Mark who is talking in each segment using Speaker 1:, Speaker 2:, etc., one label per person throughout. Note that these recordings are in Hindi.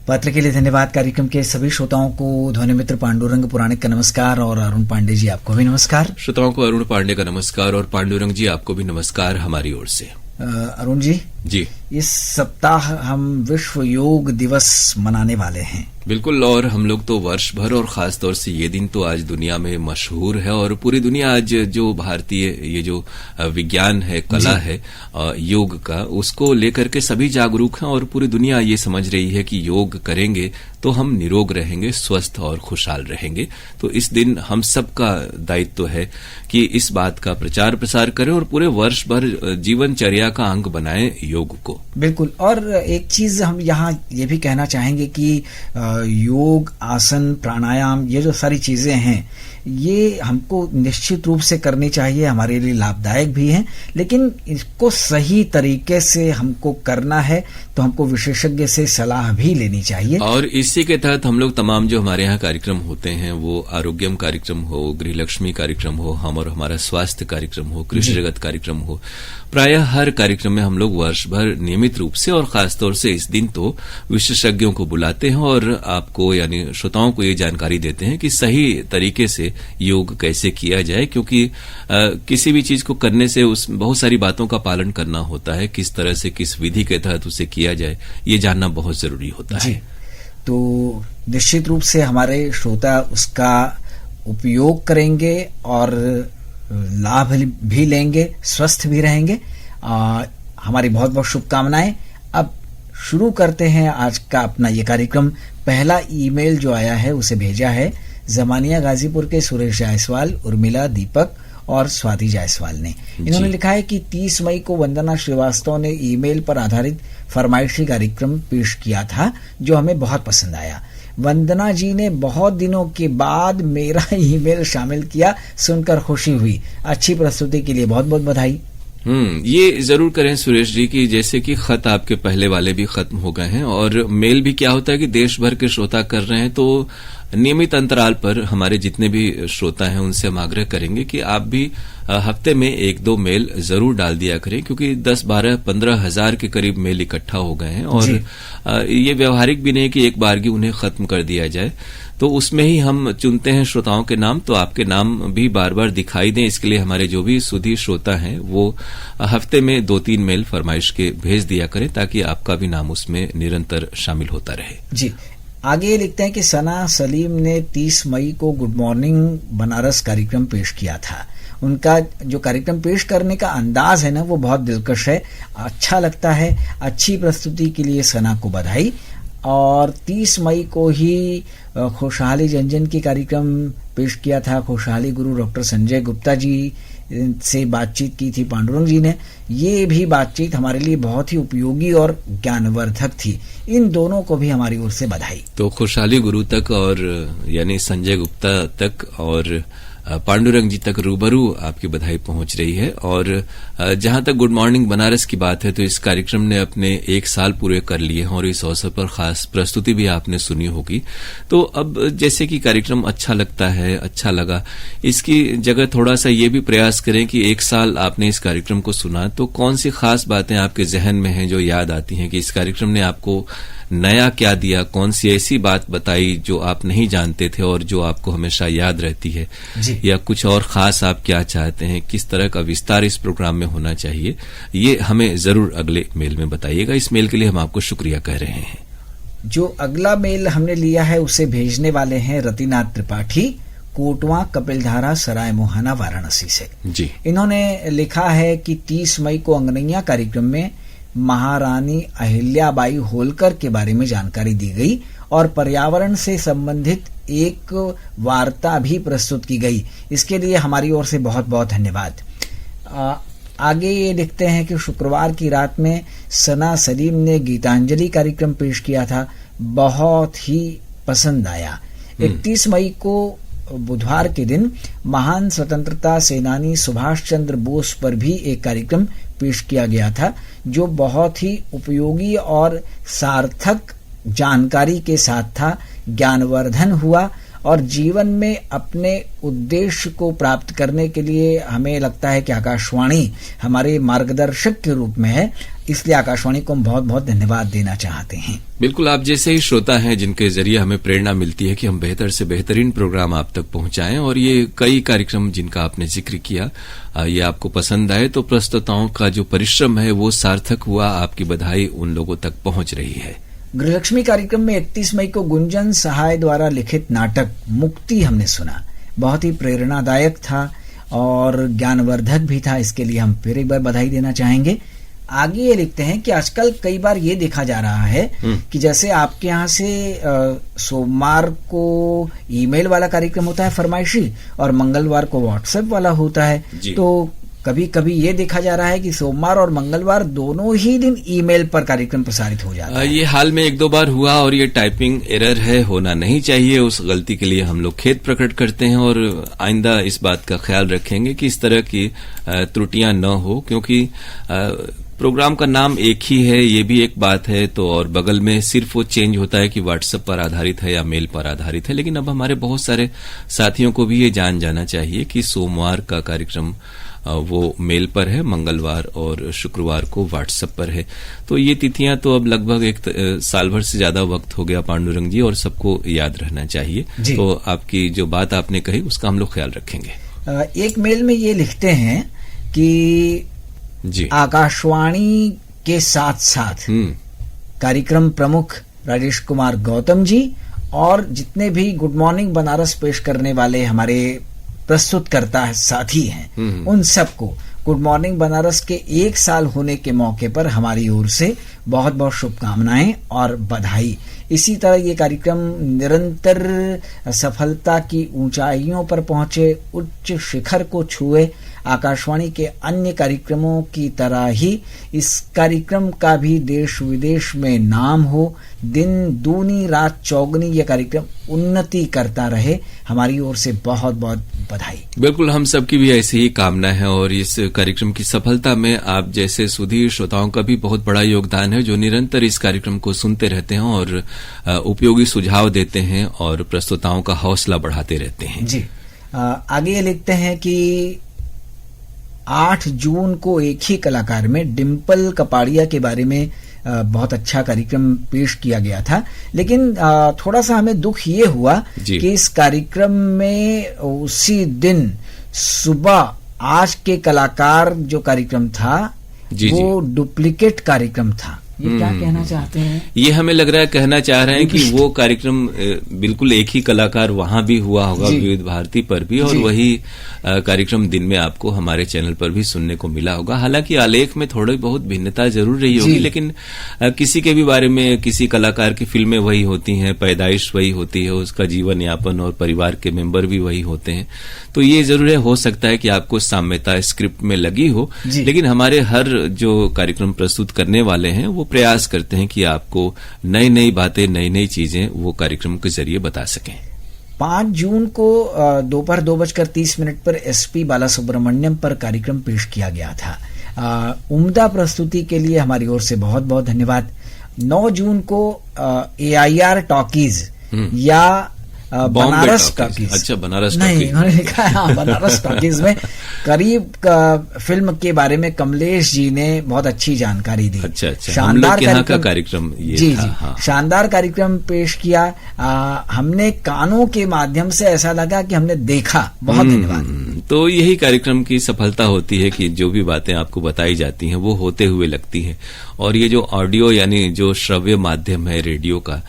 Speaker 1: पत्र के लिए धन्यवाद। कार्यक्रम के सभी श्रोताओं को ध्वनि मित्र पांडुरंग पुराणिक का नमस्कार और अरुण पांडे जी आपको भी नमस्कार।
Speaker 2: श्रोताओं को अरुण पांडे का नमस्कार और पांडुरंग जी आपको भी नमस्कार हमारी ओर से।
Speaker 1: अरुण जी, इस सप्ताह हम विश्व योग दिवस मनाने वाले हैं।
Speaker 2: बिल्कुल, और हम लोग तो वर्ष भर और खास तौर से ये दिन तो आज दुनिया में मशहूर है और पूरी दुनिया आज जो भारतीय ये जो विज्ञान है, कला है योग का, उसको लेकर के सभी जागरूक हैं और पूरी दुनिया ये समझ रही है कि योग करेंगे तो हम निरोग रहेंगे, स्वस्थ और खुशहाल रहेंगे। तो इस दिन हम सबका दायित्व है कि इस बात का प्रचार प्रसार करें और पूरे वर्ष भर जीवनचर्या का अंग बनाएं योग को।
Speaker 1: बिल्कुल, और एक चीज हम यहाँ ये भी कहना चाहेंगे कि योग, आसन, प्राणायाम, ये जो सारी चीजें हैं ये हमको निश्चित रूप से करनी चाहिए, हमारे लिए लाभदायक भी हैं, लेकिन इसको सही तरीके से हमको करना है तो हमको विशेषज्ञ से सलाह भी लेनी चाहिए।
Speaker 2: और इसी के तहत हम लोग तमाम जो हमारे यहाँ कार्यक्रम होते हैं, वो आरोग्यम कार्यक्रम हो, गृहलक्ष्मी कार्यक्रम हो, हम और हमारा स्वास्थ्य कार्यक्रम हो, कृषि जगत कार्यक्रम हो, प्रायः हर कार्यक्रम में हम लोग वर्ष भर नियमित रूप से और खासतौर से इस दिन तो विशेषज्ञों को बुलाते हैं और आपको यानी श्रोताओं को ये जानकारी देते हैं कि सही तरीके से योग कैसे किया जाए, क्योंकि किसी भी चीज को करने से उस बहुत सारी बातों का पालन करना होता है, किस तरह से किस विधि के तहत उसे किया जाए ये जानना बहुत जरूरी होता है।
Speaker 1: तो निश्चित रूप से हमारे श्रोता उसका उपयोग करेंगे और लाभ भी लेंगे, स्वस्थ भी रहेंगे। हमारी बहुत बहुत शुभकामनाएं। अब शुरू करते हैं आज का अपना ये कार्यक्रम। पहला ईमेल जो आया है उसे भेजा है जमानिया गाजीपुर के सुरेश जायसवाल, उर्मिला, दीपक और स्वाति जायसवाल ने। इन्होंने लिखा है कि 30 मई को वंदना श्रीवास्तव ने ईमेल पर आधारित फरमाइशी कार्यक्रम पेश किया था जो हमें बहुत पसंद आया। वंदना जी ने बहुत दिनों के बाद मेरा ईमेल शामिल किया, सुनकर खुशी हुई। अच्छी प्रस्तुति के लिए बहुत बहुत बधाई।
Speaker 2: ये जरूर करें सुरेश जी की जैसे कि खत आपके पहले वाले भी खत्म हो गए हैं और मेल भी क्या होता है कि देश भर के श्रोता कर रहे हैं, तो नियमित अंतराल पर हमारे जितने भी श्रोता हैं उनसे हम आग्रह करेंगे कि आप भी हफ्ते में 1-2 मेल जरूर डाल दिया करें, क्योंकि 10-12-15 हजार के करीब मेल इकट्ठा हो गए हैं और ये व्यवहारिक भी नहीं कि एक बारगी उन्हें खत्म कर दिया जाए। तो उसमें ही हम चुनते हैं श्रोताओं के नाम, तो आपके नाम भी बार बार दिखाई दें, इसके लिए हमारे जो भी सुधी श्रोता हैं वो हफ्ते में 2-3 मेल फरमाइश के भेज दिया करें ताकि आपका भी नाम उसमें निरंतर शामिल होता रहे।
Speaker 1: जी, आगे लिखते हैं कि सना सलीम ने 30 मई को गुड मॉर्निंग बनारस कार्यक्रम पेश किया था। उनका जो कार्यक्रम पेश करने का अंदाज है ना वो बहुत दिलकश है, अच्छा लगता है। अच्छी प्रस्तुति के लिए सना को बधाई। और 30 मई को ही खुशहाली जन की कार्यक्रम पेश किया था। खुशहाली गुरु डॉक्टर संजय गुप्ता जी से बातचीत की थी पांडुरंग जी ने। ये भी बातचीत हमारे लिए बहुत ही उपयोगी और ज्ञानवर्धक थी। इन दोनों को भी हमारी ओर से बधाई।
Speaker 2: तो खुशहाली गुरु तक और यानी संजय गुप्ता तक और पांडुरंग जी तक रूबरू आपकी बधाई पहुंच रही है। और जहां तक गुड मॉर्निंग बनारस की बात है तो इस कार्यक्रम ने अपने 1 साल पूरे कर लिए हैं और इस अवसर पर खास प्रस्तुति भी आपने सुनी होगी। तो अब जैसे कि कार्यक्रम अच्छा लगता है, अच्छा लगा, इसकी जगह थोड़ा सा ये भी प्रयास करें कि 1 साल आपने इस कार्यक्रम को सुना तो कौन सी खास बातें आपके जहन में हैं जो याद आती हैं कि इस कार्यक्रम ने आपको नया क्या दिया, कौन सी ऐसी बात बताई जो आप नहीं जानते थे और जो आपको हमेशा याद रहती है, या कुछ और खास आप क्या चाहते हैं, किस तरह का विस्तार इस प्रोग्राम में होना चाहिए, ये हमें जरूर अगले मेल में बताइएगा। इस मेल के लिए हम आपको शुक्रिया कह रहे हैं।
Speaker 1: जो अगला मेल हमने लिया है उसे भेजने वाले हैं रतिनाथ त्रिपाठी, कोटवा कपिलधारा, सराय मोहाना, वाराणसी से। जी, इन्होंने लिखा है कि 30 मई को अंगनैया कार्यक्रम में महारानी अहिल्याबाई होलकर के बारे में जानकारी दी गई और पर्यावरण से संबंधित एक वार्ता भी प्रस्तुत की गई। इसके लिए हमारी ओर से बहुत बहुत धन्यवाद। आगे ये लिखते हैं कि शुक्रवार की रात में सना सलीम ने गीतांजलि कार्यक्रम पेश किया था, बहुत ही पसंद आया। 31 मई को बुधवार के दिन महान स्वतंत्रता सेनानी सुभाष चंद्र बोस पर भी एक कार्यक्रम पेश किया गया था जो बहुत ही उपयोगी और सार्थक जानकारी के साथ था, ज्ञानवर्धन हुआ और जीवन में अपने उद्देश्य को प्राप्त करने के लिए हमें लगता है कि आकाशवाणी हमारे मार्गदर्शक के रूप में है, इसलिए आकाशवाणी को हम बहुत बहुत धन्यवाद देना चाहते हैं।
Speaker 2: बिल्कुल, आप जैसे ही श्रोता हैं जिनके जरिए हमें प्रेरणा मिलती है कि हम बेहतर से बेहतरीन प्रोग्राम आप तक पहुंचाएं, और ये कई कार्यक्रम जिनका आपने जिक्र किया ये आपको पसंद आए, तो प्रस्तुताओं का जो परिश्रम है वो सार्थक हुआ। आपकी बधाई उन लोगों तक पहुंच रही है।
Speaker 1: गृहलक्ष्मी कार्यक्रम में 31 मई को गुंजन सहाय द्वारा लिखित नाटक मुक्ति हमने सुना। बहुत ही प्रेरणादायक था और ज्ञानवर्धक भी था, इसके लिए हम फिर एक बार बधाई देना चाहेंगे। आगे ये लिखते हैं कि आजकल कई बार ये देखा जा रहा है कि जैसे आपके यहाँ से सोमवार को ईमेल वाला कार्यक्रम होता है फरमाइशी, और मंगलवार को व्हाट्सएप वाला होता है, तो कभी कभी ये देखा जा रहा है कि सोमवार और मंगलवार दोनों ही दिन ईमेल पर कार्यक्रम प्रसारित हो जाता है।
Speaker 2: ये हाल में 1-2 बार हुआ और ये टाइपिंग एरर है, होना नहीं चाहिए। उस गलती के लिए हम लोग खेद प्रकट करते हैं और आइंदा इस बात का ख्याल रखेंगे कि इस तरह की त्रुटियां न हो, क्योंकि प्रोग्राम का नाम एक ही है, ये भी एक बात है, तो और बगल में सिर्फ वो चेंज होता है कि व्हाट्सएप पर आधारित है या मेल पर आधारित है। लेकिन अब हमारे बहुत सारे साथियों को भी ये जान जाना चाहिए कि सोमवार का कार्यक्रम वो मेल पर है, मंगलवार और शुक्रवार को व्हाट्सएप पर है। तो ये तिथियां तो अब लगभग एक साल भर से ज्यादा वक्त हो गया पांडुरंग जी, और सबको याद रहना चाहिए। तो आपकी जो बात आपने कही उसका हम लोग ख्याल रखेंगे।
Speaker 1: एक मेल में ये लिखते हैं कि जी आकाशवाणी के साथ साथ कार्यक्रम प्रमुख राजेश कुमार गौतम जी और जितने भी गुड मॉर्निंग बनारस पेश करने वाले हमारे प्रस्तुतकर्ता साथी हैं, उन सबको गुड मॉर्निंग बनारस के 1 साल होने के मौके पर हमारी ओर से बहुत बहुत शुभकामनाएं और बधाई। इसी तरह ये कार्यक्रम निरंतर सफलता की ऊंचाइयों पर पहुंचे, उच्च शिखर को छुए। आकाशवाणी के अन्य कार्यक्रमों की तरह ही इस कार्यक्रम का भी देश विदेश में नाम हो, दिन दूनी रात चौगनी ये कार्यक्रम उन्नति करता रहे। हमारी ओर से बहुत बहुत बधाई।
Speaker 2: बिल्कुल, हम सबकी भी ऐसी ही कामना है और इस कार्यक्रम की सफलता में आप जैसे सुधीर श्रोताओं का भी बहुत बड़ा योगदान है, जो निरंतर इस कार्यक्रम को सुनते रहते हैं और उपयोगी सुझाव देते हैं और प्रस्तुताओं का हौसला बढ़ाते रहते हैं।
Speaker 1: जी आगे लिखते हैं कि 8 जून को एक ही कलाकार में डिम्पल कपाड़िया के बारे में बहुत अच्छा कार्यक्रम पेश किया गया था, लेकिन थोड़ा सा हमें दुख ये हुआ कि इस कार्यक्रम में उसी दिन सुबह आज के कलाकार जो कार्यक्रम था वो डुप्लीकेट कार्यक्रम था। ये क्या कहना चाहते हैं?
Speaker 2: ये हमें लग रहा है कहना चाह रहे हैं कि वो कार्यक्रम बिल्कुल एक ही कलाकार वहां भी हुआ होगा, विविध भारती पर भी, और वही कार्यक्रम दिन में आपको हमारे चैनल पर भी सुनने को मिला होगा। हालांकि आलेख में थोड़ी बहुत भिन्नता जरूर रही होगी, लेकिन किसी के भी बारे में, किसी कलाकार की फिल्में वही होती हैं, पैदाइश वही होती है, उसका जीवन यापन और परिवार के मेंबर भी वही होते हैं। तो ये जरूर है, हो सकता है कि आपको साम्यता स्क्रिप्ट में लगी हो, लेकिन हमारे हर जो कार्यक्रम प्रस्तुत करने वाले हैं वो प्रयास करते हैं कि आपको नई नई बातें, नई नई चीजें वो कार्यक्रम के जरिए बता सकें।
Speaker 1: 5 जून को दोपहर 2:30 पर एसपी बालासुब्रमण्यम पर कार्यक्रम पेश किया गया था। उम्दा प्रस्तुति के लिए हमारी ओर से बहुत बहुत धन्यवाद। 9 जून को AIR टॉकीज या बनारस टॉकीज,
Speaker 2: अच्छा बनारस
Speaker 1: नहीं उन्होंने लिखा है बनारस टॉकीज में करीब फिल्म के बारे में कमलेश जी ने बहुत अच्छी जानकारी दी।
Speaker 2: अच्छा, शानदार कार्यक्रम ये
Speaker 1: जी
Speaker 2: था,
Speaker 1: जी
Speaker 2: हाँ।
Speaker 1: शानदार कार्यक्रम पेश किया। हमने कानों के माध्यम से ऐसा लगा कि हमने देखा। बहुत धन्यवाद।
Speaker 2: तो यही कार्यक्रम की सफलता होती है कि जो भी बातें आपको बताई जाती हैं वो होते हुए लगती हैं, और ये जो ऑडियो यानी जो श्रव्य माध्यम है रेडियो का,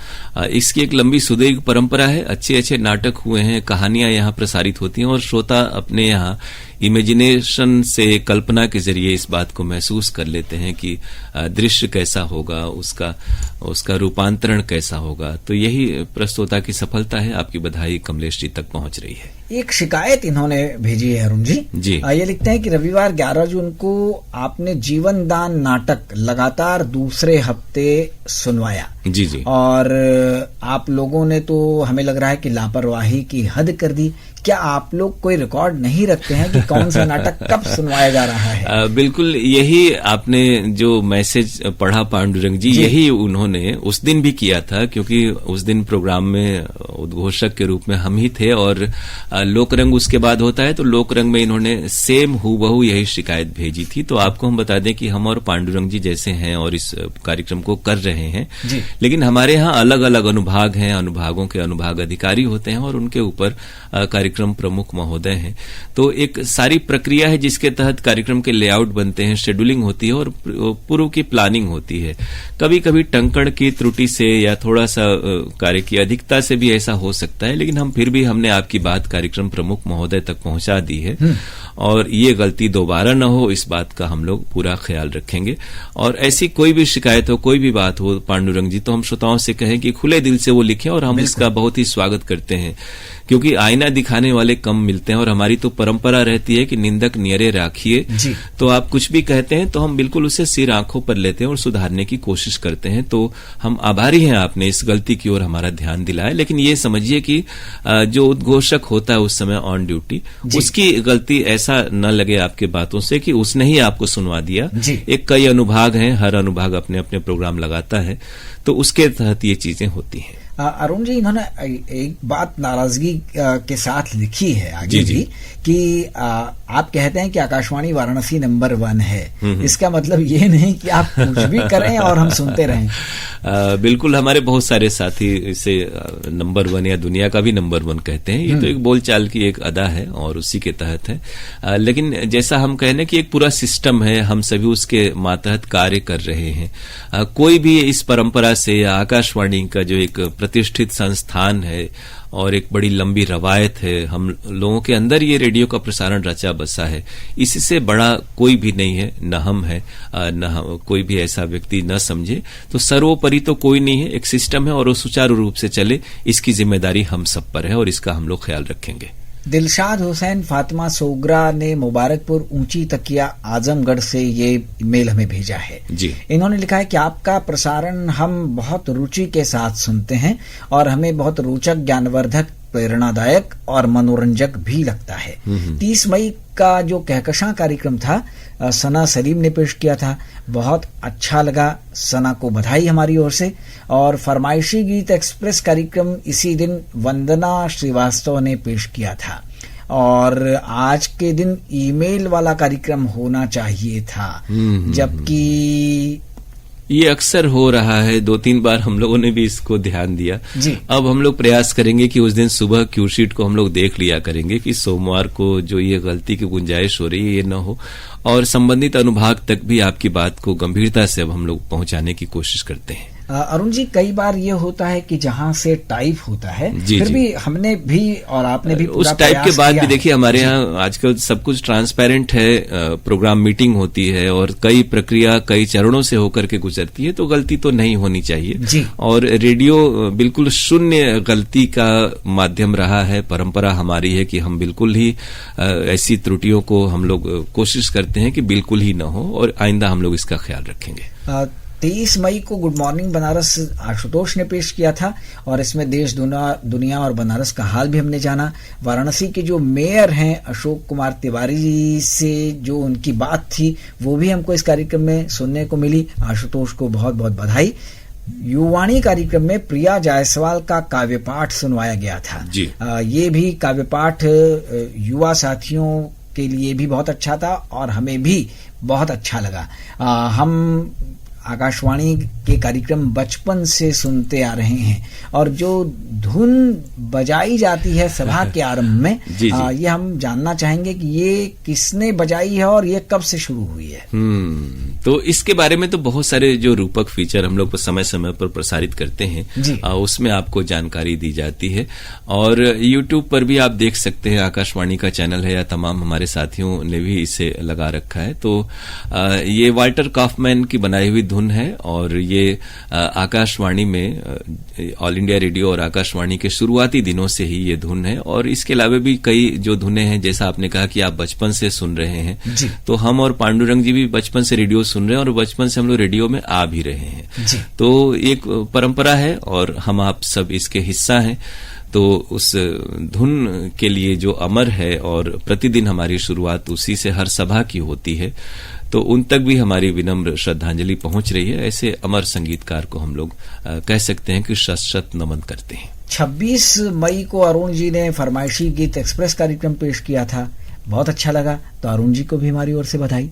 Speaker 2: इसकी एक लंबी सुदीर्घ परंपरा है। अच्छे अच्छे नाटक हुए हैं, कहानियां यहाँ प्रसारित होती हैं और श्रोता अपने यहाँ इमेजिनेशन से, कल्पना के जरिए इस बात को महसूस कर लेते हैं कि दृश्य कैसा होगा, उसका रूपांतरण कैसा होगा। तो यही प्रस्तुता की सफलता है। आपकी बधाई कमलेश जी तक पहुंच रही है।
Speaker 1: एक शिकायत इन्होंने भेजी है अरुण जी। ये लिखते हैं कि रविवार 11 जून को आपने जीवन दान नाटक लगातार दूसरे हफ्ते सुनवाया।
Speaker 2: जी।
Speaker 1: और आप लोगों ने तो हमें लग रहा है कि लापरवाही की हद कर दी। क्या आप लोग कोई रिकॉर्ड नहीं रखते हैं कि कौन सा नाटक कब सुनवाया जा रहा है?
Speaker 2: बिल्कुल, यही आपने जो मैसेज पढ़ा पांडुरंग जी, यही उन्होंने उस दिन भी किया था, क्योंकि उस दिन प्रोग्राम में उद्घोषक के रूप में हम ही थे और लोकरंग उसके बाद होता है, तो लोकरंग में इन्होंने सेम हूबहू यही शिकायत भेजी थी। तो आपको हम बता दें कि हम और पांडुरंग जी जैसे हैं और इस कार्यक्रम को कर रहे हैं, लेकिन हमारे यहाँ अलग अलग अनुभाग हैं, अनुभागों के अनुभाग अधिकारी होते हैं और उनके ऊपर कार्यक्रम प्रमुख महोदय हैं। तो एक सारी प्रक्रिया है जिसके तहत कार्यक्रम के लेआउट बनते हैं, शेड्यूलिंग होती है और पूर्व की प्लानिंग होती है। कभी कभी टंकण की त्रुटि से या थोड़ा सा कार्य की अधिकता से भी ऐसा हो सकता है, लेकिन हमने आपकी बात कार्यक्रम प्रमुख महोदय तक पहुंचा दी है और ये गलती दोबारा न हो, इस बात का हम लोग पूरा ख्याल रखेंगे। और ऐसी कोई भी शिकायत हो, कोई भी बात हो पांडुरंग जी, तो हम श्रोताओं से कहें कि खुले दिल से वो लिखें और हम इसका बहुत ही स्वागत करते हैं, क्योंकि आईना दिखाने वाले कम मिलते हैं और हमारी तो परंपरा रहती है कि निंदक नियरे राखिए। तो आप कुछ भी कहते हैं तो हम बिल्कुल उसे सिर आंखों पर लेते हैं और सुधारने की कोशिश करते हैं। तो हम आभारी हैं आपने इस गलती की ओर हमारा ध्यान दिलाया, लेकिन ये समझिए कि जो उद्घोषक होता है उस समय ऑन ड्यूटी, उसकी गलती ऐसा न लगे आपके बातों से कि उसने ही आपको सुनवा दिया। एक कई अनुभाग हैं, हर अनुभाग अपने अपने प्रोग्राम लगाता है, तो उसके तहत ये चीजें होती हैं।
Speaker 1: अरुण जी, इन्होंने एक बात नाराजगी के साथ लिखी है आगे भी कि आप कहते हैं कि आकाशवाणी वाराणसी नंबर 1 है। इसका मतलब ये नहीं कि आप कुछ भी करें और हम सुनते रहें।
Speaker 2: बिल्कुल, हमारे बहुत सारे साथी इसे नंबर 1 या दुनिया का भी नंबर 1 कहते हैं। ये तो एक बोलचाल की एक अदा है और उसी के तहत है। लेकिन जैसा हम कहने कि एक पूरा सिस्टम है, हम सभी उसके मातहत कार्य कर रहे हैं। कोई भी इस परंपरा से या आकाशवाणी का जो एक प्रतिष्ठित संस्थान है और एक बड़ी लंबी रवायत है, हम लोगों के अंदर ये रेडियो का प्रसारण रचा बसा है, इससे बड़ा कोई भी नहीं है, न हम है, न कोई भी ऐसा व्यक्ति न समझे। तो सर्वोपरि तो कोई नहीं है, एक सिस्टम है और वो सुचारू रूप से चले, इसकी जिम्मेदारी हम सब पर है और इसका हम लोग ख्याल रखेंगे।
Speaker 1: दिलशाद हुसैन फातिमा सोगरा ने मुबारकपुर ऊंची तकिया आजमगढ़ से ये ईमेल हमें भेजा है
Speaker 2: जी।
Speaker 1: इन्होंने लिखा है कि आपका प्रसारण हम बहुत रुचि के साथ सुनते हैं और हमें बहुत रोचक, ज्ञानवर्धक, प्रेरणादायक और मनोरंजक भी लगता है। 30 मई का जो कहकशां कार्यक्रम था, सना सलीम ने पेश किया था, बहुत अच्छा लगा। सना को बधाई हमारी ओर से। और फरमाइशी गीत एक्सप्रेस कार्यक्रम इसी दिन वंदना श्रीवास्तव ने पेश किया था और आज के दिन ईमेल वाला कार्यक्रम होना चाहिए था, जबकि
Speaker 2: ये अक्सर हो रहा है। 2-3 बार हम लोगों ने भी इसको ध्यान दिया
Speaker 1: जी।
Speaker 2: अब हम लोग प्रयास करेंगे कि उस दिन सुबह क्यू शीट को हम लोग देख लिया करेंगे कि सोमवार को जो ये गलती की गुंजाइश हो रही है ये न हो, और संबंधित अनुभाग तक भी आपकी बात को गंभीरता से अब हम लोग पहुंचाने की कोशिश करते हैं।
Speaker 1: अरुण जी, कई बार ये होता है कि जहां से टाइप होता है, फिर भी हमने भी और आपने भी
Speaker 2: उस टाइप के बाद भी देखिए हमारे यहाँ आजकल सब कुछ ट्रांसपेरेंट है, प्रोग्राम मीटिंग होती है और कई प्रक्रिया कई चरणों से होकर के गुजरती है, तो गलती तो नहीं होनी चाहिए। और रेडियो बिल्कुल शून्य गलती का माध्यम रहा है। परंपरा हमारी है कि हम बिल्कुल ही ऐसी त्रुटियों को हम लोग कोशिश करते हैं कि बिल्कुल ही न हो, और आइंदा हम लोग इसका ख्याल रखेंगे।
Speaker 1: 23 मई को गुड मॉर्निंग बनारस आशुतोष ने पेश किया था और इसमें देश दुनिया और बनारस का हाल भी हमने जाना। वाराणसी के जो मेयर हैं अशोक कुमार तिवारी जी से जो उनकी बात थी वो भी हमको इस कार्यक्रम में सुनने को मिली। आशुतोष को बहुत बहुत बधाई। युवाणी कार्यक्रम में प्रिया जायसवाल का काव्य पाठ सुनवाया गया था
Speaker 2: जी।
Speaker 1: ये भी काव्य पाठ युवा साथियों के लिए भी बहुत अच्छा था और हमें भी बहुत अच्छा लगा। हम आकाशवाणी के कार्यक्रम बचपन से सुनते आ रहे हैं और जो धुन बजाई जाती है सभा के आरंभ में ये हम जानना चाहेंगे कि ये किसने बजाई है और ये कब से शुरू हुई है।
Speaker 2: तो इसके बारे में तो बहुत सारे जो रूपक फीचर हम लोग समय समय पर प्रसारित करते हैं, उसमें आपको जानकारी दी जाती है और YouTube पर भी आप देख सकते हैं। आकाशवाणी का चैनल है या तमाम हमारे साथियों ने भी इसे लगा रखा है। तो ये वाल्टर कॉफमैन की बनाई हुई धुन है और ये आकाशवाणी में ऑल इंडिया रेडियो और आकाशवाणी के शुरुआती दिनों से ही ये धुन है। और इसके अलावा भी कई जो धुनें हैं, जैसा आपने कहा कि आप बचपन से सुन रहे हैं जी। तो हम और पांडुरंग जी भी बचपन से रेडियो सुन रहे हैं और बचपन से हम लोग रेडियो में आ भी रहे हैं जी। तो एक परंपरा है और हम आप सब इसके हिस्सा हैं। तो उस धुन के लिए जो अमर है और प्रतिदिन हमारी शुरुआत उसी से हर सभा की होती है, तो उन तक भी हमारी विनम्र श्रद्धांजलि पहुंच रही है। ऐसे अमर संगीतकार को हम लोग कह सकते हैं कि शत शत नमन करते हैं।
Speaker 1: 26 मई को अरुण जी ने फरमाइशी गीत एक्सप्रेस कार्यक्रम पेश किया था, बहुत अच्छा लगा। तो अरुण जी को भी हमारी ओर से बधाई।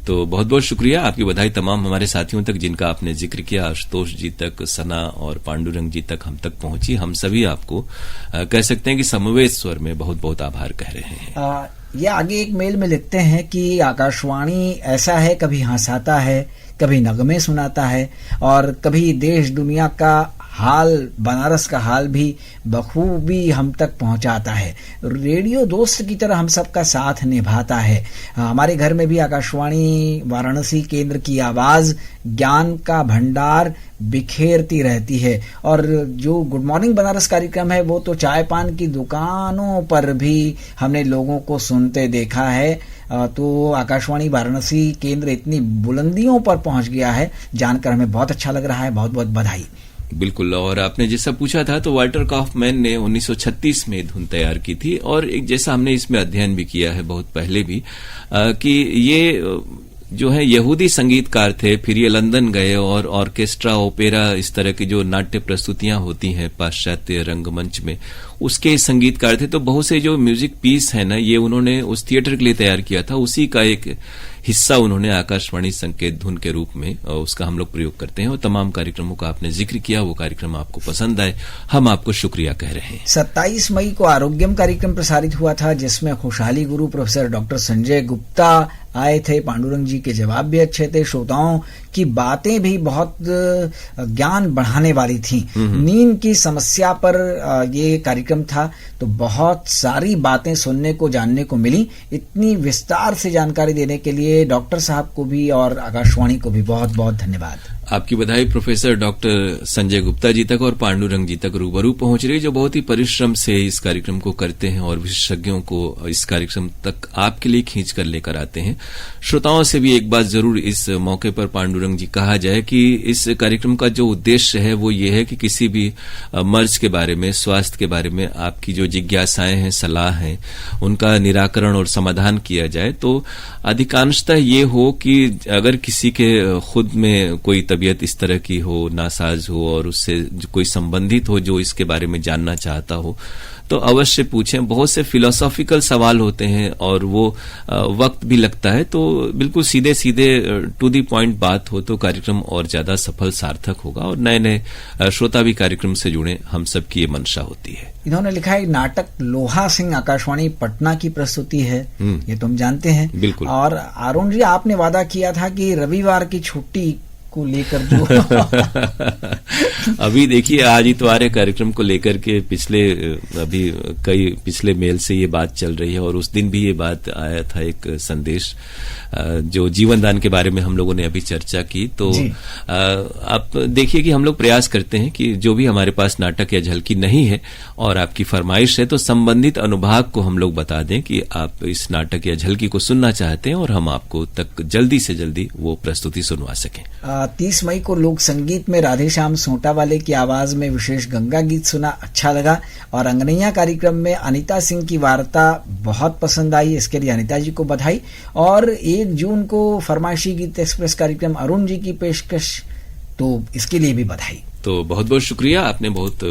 Speaker 2: तो बहुत बहुत शुक्रिया, आपकी बधाई तमाम हमारे साथियों तक जिनका आपने जिक्र किया। आशुतोष जी तक, सना और पांडुरंग जी तक हम तक पहुंची। हम सभी आपको कह सकते हैं कि समवेत स्वर में बहुत बहुत आभार कह रहे हैं।
Speaker 1: ये आगे एक मेल में लिखते हैं कि आकाशवाणी ऐसा है, कभी हंसाता है, कभी नगमे सुनाता है और कभी देश दुनिया का हाल, बनारस का हाल भी बखूबी हम तक पहुंचाता है। रेडियो दोस्त की तरह हम सबका साथ निभाता है। हमारे घर में भी आकाशवाणी वाराणसी केंद्र की आवाज ज्ञान का भंडार बिखेरती रहती है। और जो गुड मॉर्निंग बनारस कार्यक्रम है वो तो चाय पान की दुकानों पर भी हमने लोगों को सुनते देखा है। तो आकाशवाणी वाराणसी केंद्र इतनी बुलंदियों पर पहुंच गया है, जानकर हमें बहुत अच्छा लग रहा है। बहुत बहुत बधाई।
Speaker 2: बिल्कुल। और आपने जैसा पूछा था तो वाल्टर काउफमैन ने 1936 में धुन तैयार की थी और एक जैसा हमने इसमें अध्ययन भी किया है बहुत पहले भी कि ये जो है यहूदी संगीतकार थे, फिर ये लंदन गए और ऑर्केस्ट्रा, ओपेरा, इस तरह की जो नाट्य प्रस्तुतियां होती हैं पाश्चात्य रंगमंच में, उसके संगीतकार थे। तो बहुत से जो म्यूजिक पीस है ना, ये उन्होंने उस थिएटर के लिए तैयार किया था, उसी का एक हिस्सा उन्होंने आकाशवाणी संकेत धुन के रूप में उसका हम लोग प्रयोग करते हैं। और तमाम कार्यक्रमों का आपने जिक्र किया, वो कार्यक्रम आपको पसंद आए, हम आपको शुक्रिया कह रहे हैं।
Speaker 1: 27 मई को आरोग्यम कार्यक्रम प्रसारित हुआ था जिसमें खुशहाली गुरु प्रोफेसर डॉक्टर संजय गुप्ता आए थे। पांडुरंग जी के जवाब भी अच्छे थे, श्रोताओं की बातें भी बहुत ज्ञान बढ़ाने वाली थी। नींद की समस्या पर ये कार्यक्रम था, तो बहुत सारी बातें सुनने को, जानने को मिली। इतनी विस्तार से जानकारी देने के लिए डॉक्टर साहब को भी और आकाशवाणी को भी बहुत बहुत धन्यवाद।
Speaker 2: आपकी बधाई प्रोफेसर डॉक्टर संजय गुप्ता जी तक और पांडुरंग जी तक रूबरू पहुंच रही, जो बहुत ही परिश्रम से इस कार्यक्रम को करते हैं और विशेषज्ञों को इस कार्यक्रम तक आपके लिए खींच कर लेकर आते हैं। श्रोताओं से भी एक बात जरूर इस मौके पर पांडुरंग जी कहा जाए कि इस कार्यक्रम का जो उद्देश्य है वो ये है कि किसी भी मर्ज के बारे में, स्वास्थ्य के बारे में आपकी जो जिज्ञासाएं हैं, सलाह हैं, उनका निराकरण और समाधान किया जाए। तो अधिकांशतः ये हो कि अगर किसी के खुद में कोई तबीयत इस तरह की हो, नासाज हो और उससे कोई संबंधित हो जो इसके बारे में जानना चाहता हो, तो अवश्य पूछें। बहुत से फिलोसॉफिकल सवाल होते हैं और वो वक्त भी लगता है, तो बिल्कुल सीधे सीधे टू दी पॉइंट बात हो तो कार्यक्रम और ज्यादा सफल सार्थक होगा और नए नए श्रोता भी कार्यक्रम से जुड़े, हम सबकी ये मंशा होती है।
Speaker 1: इन्होंने लिखा है नाटक लोहा सिंह आकाशवाणी पटना की प्रस्तुति है, ये तो हम जानते हैं।
Speaker 2: बिल्कुल।
Speaker 1: और अरुण जी, आपने वादा किया था कि रविवार की छुट्टी को लेकर जो
Speaker 2: अभी देखिए आज इतवार कार्यक्रम को लेकर के पिछले मेल से ये बात चल रही है और उस दिन भी ये बात आया था, एक संदेश जो जीवन दान के बारे में हम लोगों ने अभी चर्चा की। तो आप देखिए कि हम लोग प्रयास करते हैं कि जो भी हमारे पास नाटक या झलकी नहीं है और आपकी फरमाइश है तो संबंधित अनुभाग को हम लोग बता दें कि आप इस नाटक या झलकी को सुनना चाहते हैं और हम आपको तक जल्दी से जल्दी वो प्रस्तुति सुनवा सकें।
Speaker 1: 30 मई को लोक संगीत में राधे श्याम सोटा वाले की आवाज में विशेष गंगा गीत सुना, अच्छा लगा। और अंगनैया कार्यक्रम में अनीता सिंह की वार्ता बहुत पसंद आई, इसके लिए अनीता जी को बधाई। और 1 जून को फरमाइशी गीत एक्सप्रेस कार्यक्रम अरुण जी की पेशकश, तो इसके लिए भी बधाई।
Speaker 2: तो बहुत बहुत शुक्रिया, आपने बहुत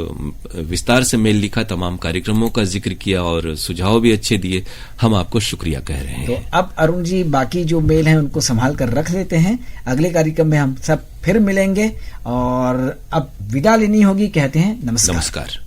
Speaker 2: विस्तार से मेल लिखा, तमाम कार्यक्रमों का जिक्र किया और सुझाव भी अच्छे दिए, हम आपको शुक्रिया कह रहे हैं।
Speaker 1: तो अब अरुण जी बाकी जो मेल हैं उनको संभाल कर रख लेते हैं, अगले कार्यक्रम में हम सब फिर मिलेंगे और अब विदा लेनी होगी, कहते हैं नमस्कार।
Speaker 2: नमस्कार।